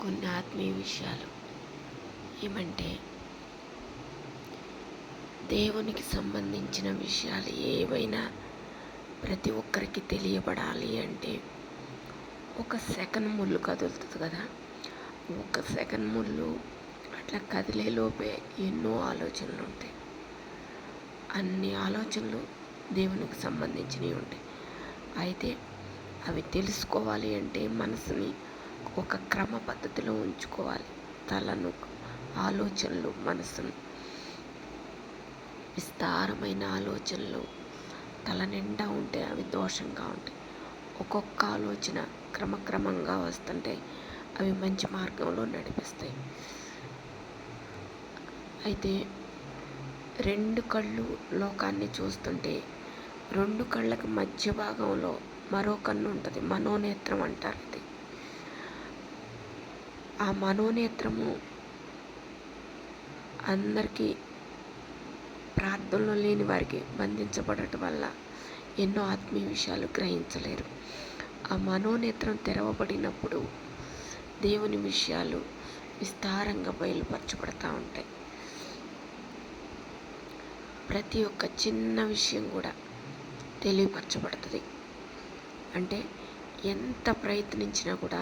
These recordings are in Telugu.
కొన్ని ఆత్మీయ విషయాలు ఏమంటే దేవునికి సంబంధించిన విషయాలు ఏవైనా ప్రతి ఒక్కరికి తెలియబడాలి అంటే ఒక సెకండ్ ముళ్ళు కదులుతుంది కదా. ఒక సెకండ్ ముళ్ళు అట్లా కదిలే లోపే ఎన్నో ఆలోచనలు ఉంటాయి. అన్ని ఆలోచనలు దేవునికి సంబంధించినవి ఉంటాయి. అయితే అవి తెలుసుకోవాలి అంటే మనసుని ఒక క్రమ పద్ధతిలో ఉంచుకోవాలి. తలను, ఆలోచనలు, మనసును విస్తారమైన ఆలోచనలు తల నిండా ఉంటే అవి దోషంగా ఉంటాయి. ఒక్కొక్క ఆలోచన క్రమక్రమంగా వస్తుంటే అవి మంచి మార్గంలో నడిపిస్తాయి. అయితే రెండు కళ్ళు లోకాన్ని చూస్తుంటే రెండు కళ్ళకి మధ్య భాగంలో మరో కన్ను ఉంటుంది, మనోనేత్రం అంటారు. ఇది ఆ మనోనేత్రము అందరికీ ప్రార్థనలో లేని వారికి బంధించబడటం వల్ల ఎన్నో ఆత్మీయ విషయాలు గ్రహించలేరు. ఆ మనోనేత్రం తెరవబడినప్పుడు దేవుని విషయాలు విస్తారంగా బయలుపరచబడతా ఉంటాయి. ప్రతి ఒక్క చిన్న విషయం కూడా తెలియపరచబడుతుంది. అంటే ఎంత ప్రయత్నించినా కూడా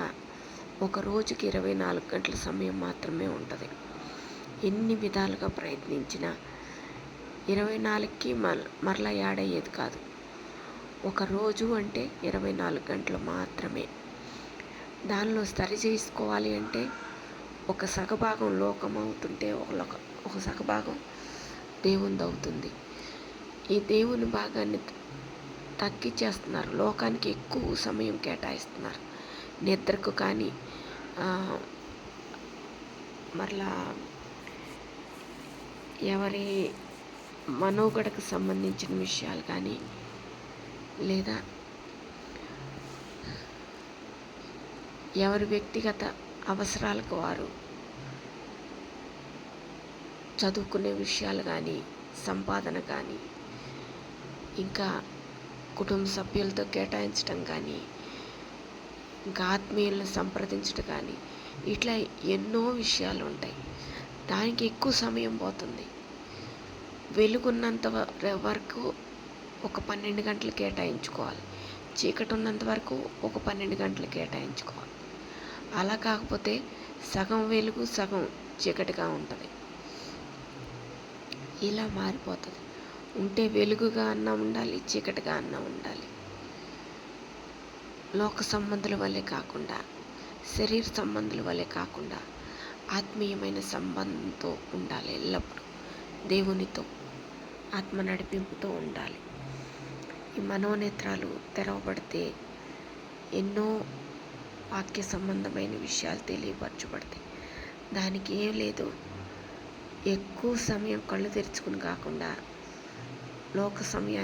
ఒక రోజుకి 24 గంటల సమయం మాత్రమే ఉంటుంది. ఎన్ని విధాలుగా ప్రయత్నించినా 24కి మరలా యాడ్ అయ్యేది కాదు. ఒక రోజు అంటే 24 గంటలు మాత్రమే. దానిలో సరి చేసుకోవాలి అంటే ఒక సగభాగం లోకం అవుతుంటే ఒక సగభాగం దేవునిది అవుతుంది. ఈ దేవుని భాగాన్ని తగ్గించేస్తున్నారు, లోకానికి ఎక్కువ సమయం కేటాయిస్తున్నారు. నిద్రకు కానీ మరలా ఎవరి మనోగడకు సంబంధించిన విషయాలు కానీ లేదా ఎవరి వ్యక్తిగత అవసరాలకు వారు చదువుకునే విషయాలు కానీ, సంపాదన కానీ, ఇంకా కుటుంబ సభ్యులతో కేటాయించడం కానీ, ఇంకా ఆత్మీయులను సంప్రదించడం కానీ, ఇట్లా ఎన్నో విషయాలు ఉంటాయి. దానికి ఎక్కువ సమయం పోతుంది. వెలుగున్నంత వరకు ఒక 12 గంటలు కేటాయించుకోవాలి, చీకటి ఉన్నంత వరకు ఒక 12 గంటలు కేటాయించుకోవాలి. అలా కాకపోతే సగం వెలుగు సగం చీకటిగా ఉంటుంది. ఇలా మారిపోతుంది. ఉంటే వెలుగుగా అన్నా ఉండాలి, చీకటిగా అన్నా ఉండాలి. లోక సంబంధుల వల్లే కాకుండా, శరీర సంబంధుల వల్లే కాకుండా ఆత్మీయమైన సంబంధంతో ఉండాలి. ఎల్లప్పుడూ దేవునితో ఆత్మ నడిపింపుతో ఉండాలి. ఈ మనోనేత్రాలు తెరవబడితే ఎన్నో వాక్య సంబంధమైన విషయాలు తెలియపరచబడతాయి. దానికి ఏం లేదు, ఎక్కువ సమయం కళ్ళు తెరుచుకుని కాకుండా లోక సమయాన్ని